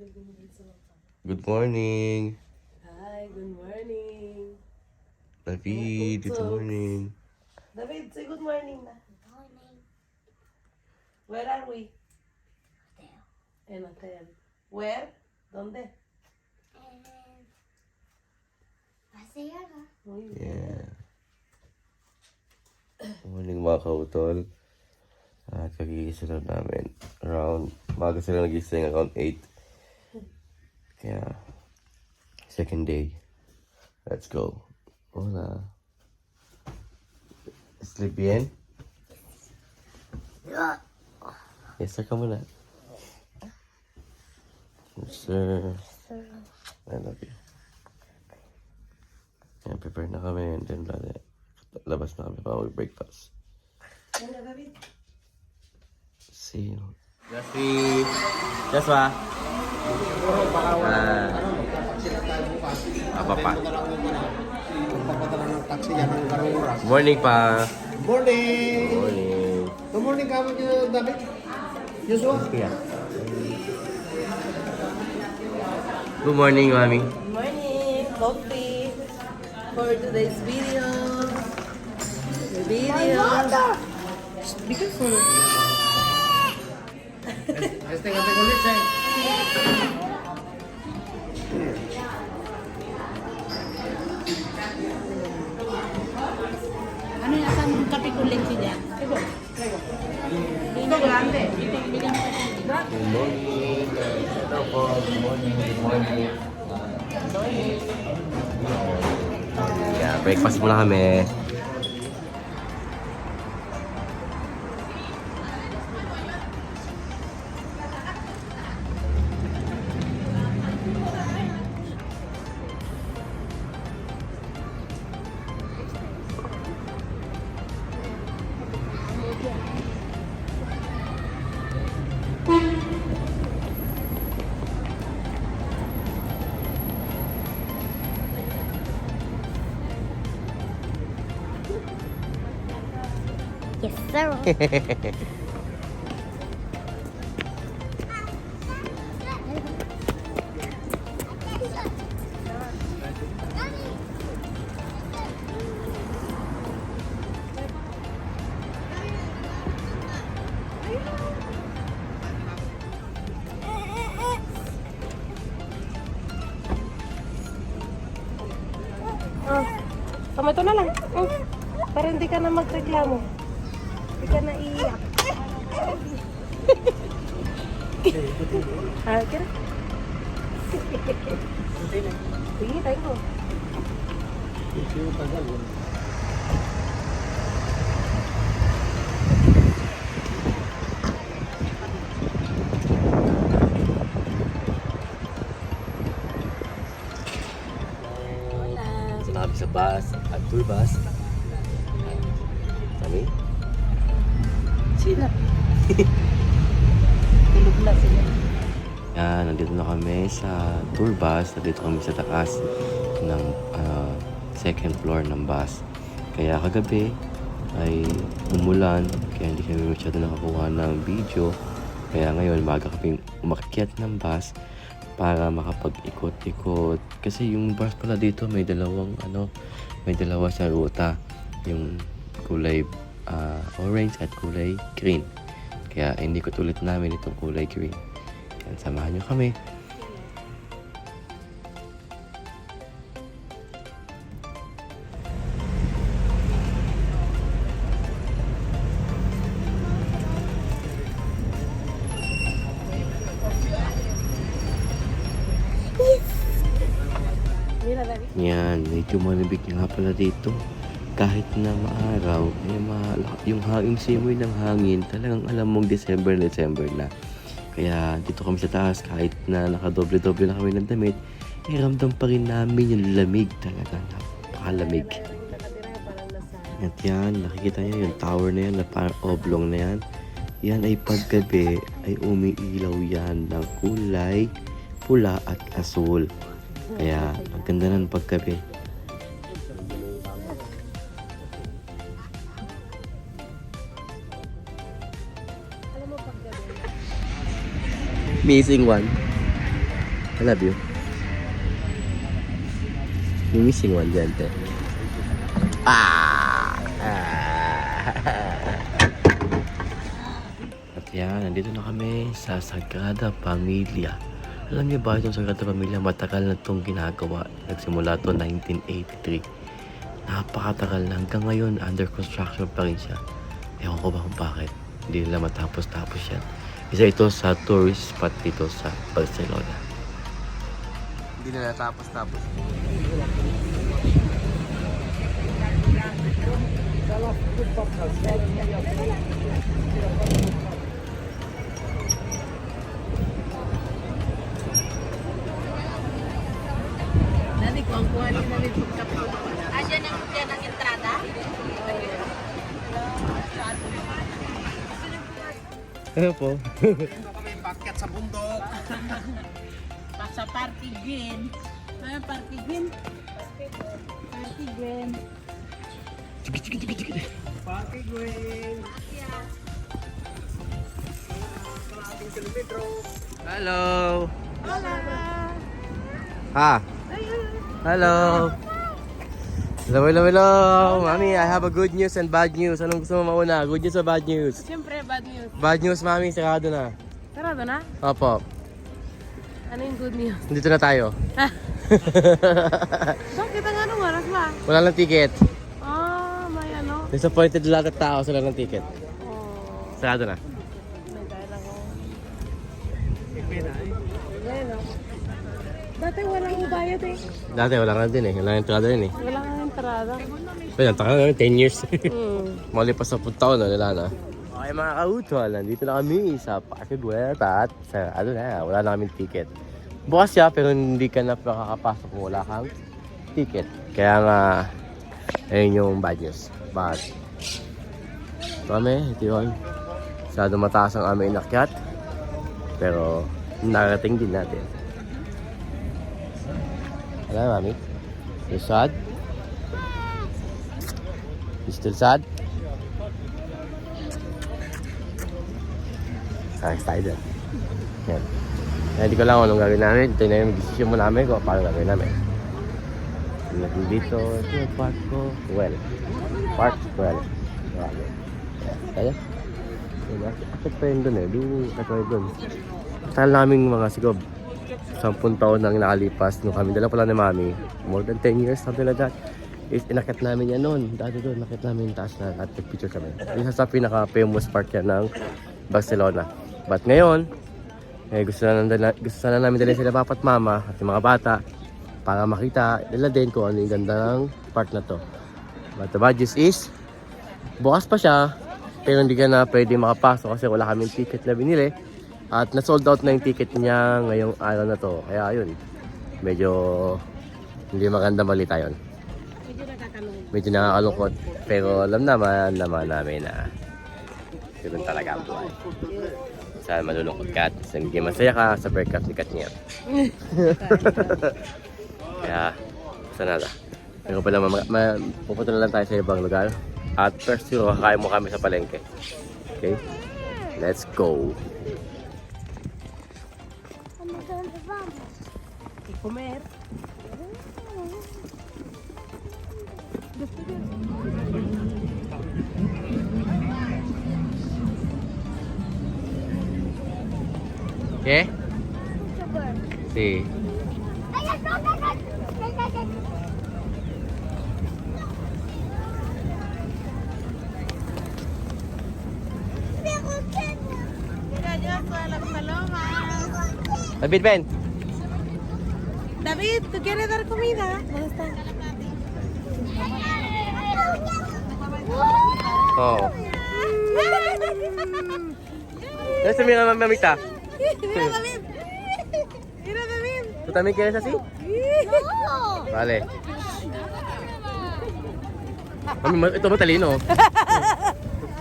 Good morning. Hi, good morning. David, good morning. David, say good morning na. Good morning. Where are we? Hotel. En hotel. Where? ¿Dónde? Pasayara. Muy bien. Yeah. Good morning mga kautol. At kagigising na namin. Maga sila nagising around 8. Kaya, second day. Let's go. Hola. Sleep bien? Yes, sir, ka muna. Yes, sir. I love you. Kaya prepare na kami and then labas na kami para mag-breakfast. Hola, David. See you. Jasri. Jaswa. Apa pa? Papadala ng taxi yan ng karong oras. Morning pa. Morning! Morning. Good morning kamo niyo, David. Joshua? Yeah. Good morning, Mami. Good morning. Coffee for today's video. The video. Be careful. Este nga ulit siya. Ano yung asang kape kulit siya? Ito grande. Good morning. Hello po. Good morning. Good morning. Yeah, breakfast muna kami. Yes, sir. Oh, tama ito na lang. Oh, para hindi ka na magreklamo. Hindi ka na iiyak. Kira. Sige, tayo mo. Sinabi sa bus, at tour bus. Kami? Sila. Tulog na sila. Yan, nandito na kami sa tour bus. Nandito kami sa taas ng second floor ng bus. Kaya kagabi ay umulan, kaya hindi kami masyado nakakuha ng video. Kaya ngayon, maga kami umakyat ng bus para makapag-ikot-ikot. Kasi yung bus pala dito may may dalawa sa ruta. Yung kulay orange at kulay green. Kaya inikot ulit namin itong kulay green. Yan, samahan nyo kami. Mira, David. Yan, medyo malibig nga pala dito. Kahit na maaraw, yung simoy ng hangin, talagang alam mong December na. Kaya dito kami sa taas, kahit na nakadoble-doble na kami ng damit, ramdam pa rin namin yung lamig talaga. Napakalamig. At yan, nakikita nyo yung tower na yan, na parang oblong na yan. Yan ay paggabi, ay umiilaw yan ng kulay pula at asul. Kaya, ang ganda ng paggabi. Missing one. I love you. Yung missing one dyan, te. At yan, nandito na kami sa Sagrada Familia. Alam niyo ba itong Sagrada Familia, matagal na itong ginagawa. Nagsimula ito 1983. Napakatagal na. Hanggang ngayon, under construction pa rin siya. Ewan ko ba kung bakit. Hindi nila matapos-tapos yan. Isa ito sa tourist spot dito sa Barcelona. Hindi na natapos-tapos. Nani ko ang kuha nila ng pagkapit. Diyan ang entrada? Ano po? Kami paket sa bundok. Sa Party Green. Ay, Party Green. Party Green. Party Green. Hello! Hola! Ha? Hello! Hello, hello, hello! Mami, I have a good news and bad news. Anong gusto mo mauna? Good news o bad news? Siyempre, bad news. Bad news, Mami. Sarado na. Sarado na? Opo. Ano yung good news? Nandito na tayo. Bakit ang anong oras ba? Wala lang ticket. May ano? Disappointed lahat ng tao sa lang ticket. Oh, Sarado na. may dahil ako. Ayan o. Dati walang ubayad eh. Dati wala nga din eh. Wala nga entrada din eh. Wala nga entrada. Pero ang tagal na 10 years. Hmm. Malipas sa taon na nila na. Okay mga kautol, nandito na kami sa Parque Guerta at sa ano na, wala na kaming ticket. Bukas siya pero hindi ka na makakapasok kung wala kang ticket. Kaya nga, ayun yung bad news. But, ito yun. Masyado mataas ang aming inakyat. Pero, narating din natin. Wala, Mami? You sad? You still sad? Excited. Yan. Kaya hindi ko lang kung anong gagawin namin. Ito na yung decision mo namin kung paano gagawin namin. Dito, ito yung park ko. Well. Park, well. Kaya? Akit pa yun dun eh. Doon, dun. Tagal naming mga siguro 10 taon nang nakalipas nung kami dala pala ni Mami. More than 10 years, something like that. Is inakit namin yan noon. Dati doon, nakit namin yung taas na at picture kami. Isa sa pinaka-famous park yan ng Barcelona. But ngayon, gusto na namin dalhin sila papa at mama at yung mga bata para makita nila din kung ano yung ganda ng park na to. But the bad news is, bukas pa siya, pero hindi ka na pwede makapasok kasi wala kaming ticket na binili. At na-sold out na yung ticket niya ngayong araw na to. Kaya yun, medyo hindi maganda balita yun. Medyo nakakalungkot. Pero alam naman namin na yun talaga ang buhay. Sana malulungkot ka at nagiging masaya ka sa breakup ni Katniel. Kaya, sana na. Pero pala, pupunta na lang tayo sa ibang lugar. At first, kakain mo kami sa palengke. Okay? Let's go! Comer. ¿Qué? Sí. David, ven. David, ¿tú quieres dar comida? ¿Dónde está? Oh. Esa mira mamita. Mira, David. Mira, David. ¿Tú también quieres así? No! Vale. Mami, ito matalino.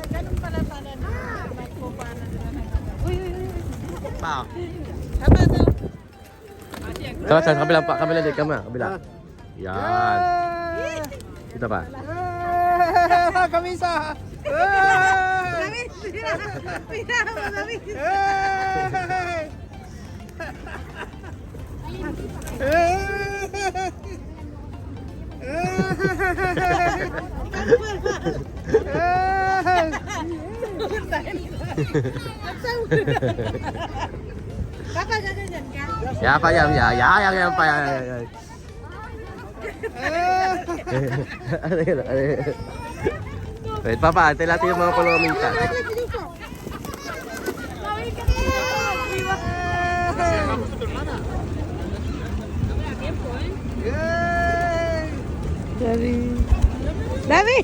Ganun pala pala. Uy, uy, uy. Pa. Tama daw. Tama sa kabila din kabila. Yan. Kita pa. Kamisa! David, mira. Mira mo, David. Papa, gaganyan ka? Ya pa yan, yan pa yan. Wait, Papa, antay natin yung mga kulomita. Dami. Dami!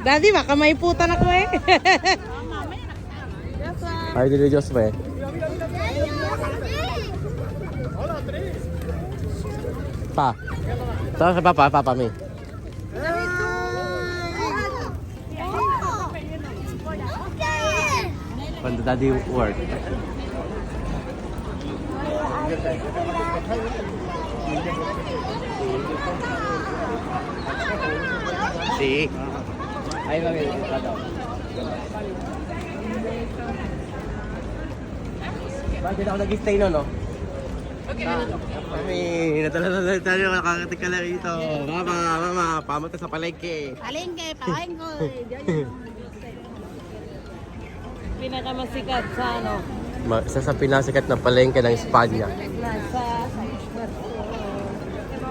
Daddy, baka may putan ako eh. Ay, dili Diyos ba eh? Pa. Tara sa Papa, Papa mi. When the daddy work. Si. Ay, mami, ito daw. Bakit ako nag-stay no, no? Mami, natala tayo, nakakatik ka na rito. Mama, pamunta sa palengke. Palengke. Pinakamasikat sa ano? Isa sa pinasikat na palengke ng Espanya. Nasa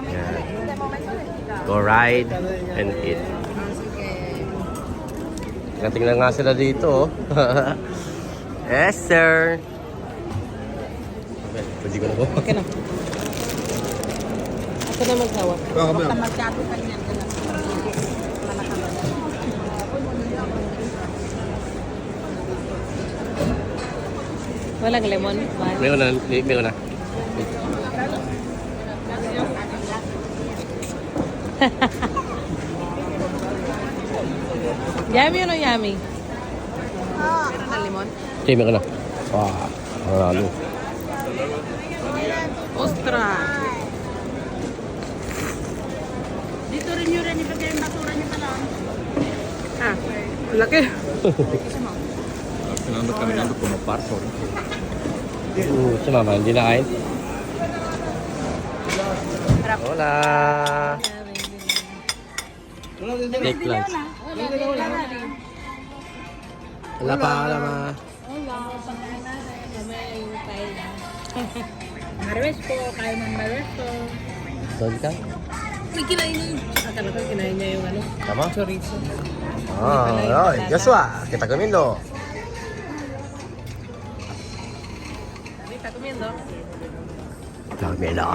Yeah. Go ride and eat. Tingnan nga sila dito. Yes, sir. Pwede ko na po. Okay na. Ako na maghawak. Magkado ka niyan. Walang lemon. Meron na. Yummy o no yummy? Meron na lemon? Okay, meron na. Wow, marami. Ostra. Dito rin yun rin ibigay yung basura niyo pala. Ah, laki. Si Mama, hindi na kain? Hola! Take lunch. Wala pa, wala ma. Marwes po, kayo ng marwes po. Doon ka? May kinain niya yung... Akala ko kinain niya yung ano? Tama? Chorizo. Ah, ay, Joshua, kita comiendo. Está comiendo. Comiendo.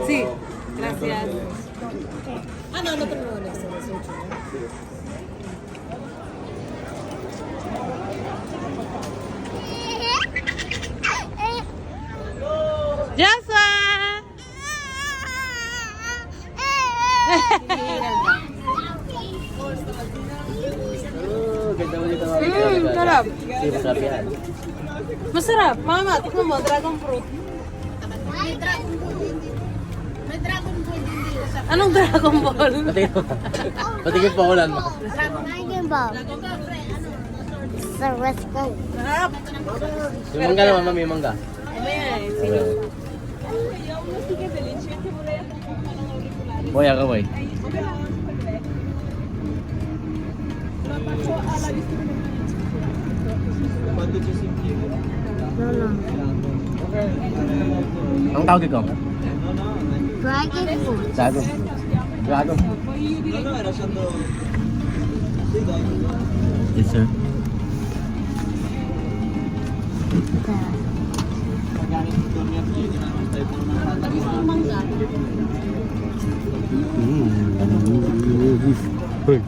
Sí, gracias. Ano to mo next? Joshua! Ganda mo dito. Sarap. Hindi masarap yan. Masarap. Mama, tikman mo, dragon fruit. May dragon ball hindi. May dragon ball hindi. Anong dragon ball? Patingin pa ulan mo. Dragon Ball. Sa West Coast. Sarap. May mangga naman, mami, mangga. Mamaya eh, sino? Boy, ako boy. Ang tawag ikaw? Dragon Fruit. Dragon fruit. Dragon fruit. Yes, sir.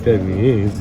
Tamis.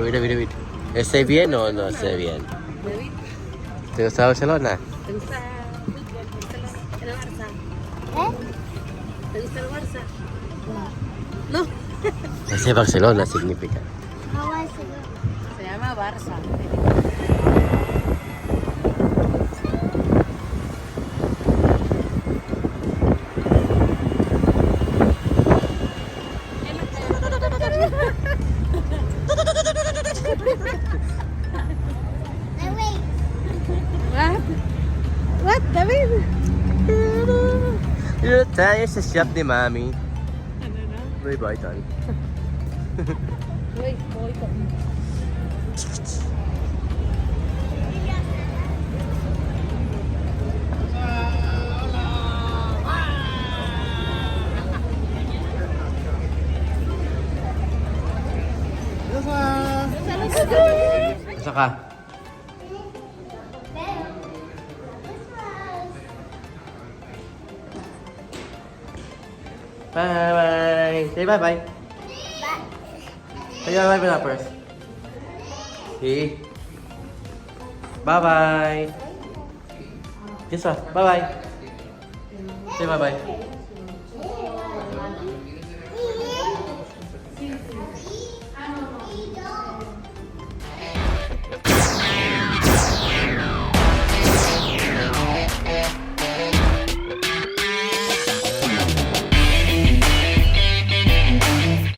David. ¿Está bien o no está bien? David, ¿Te gusta Barcelona? ¿te gusta el Barça? ¿Eh? ¿Te gusta el Barça? No. Ese Barcelona significa. How was it? Se llama Barça. No, wait. What? What, David? Dito tayo sa shop ni Mami. Ano na? Louis Vuitton. Wait, boy ko. Masa ka? Bye-bye. Say bye-bye. Say bye-bye na first. See? Bye-bye. Kiss us. Bye-bye. Say bye-bye.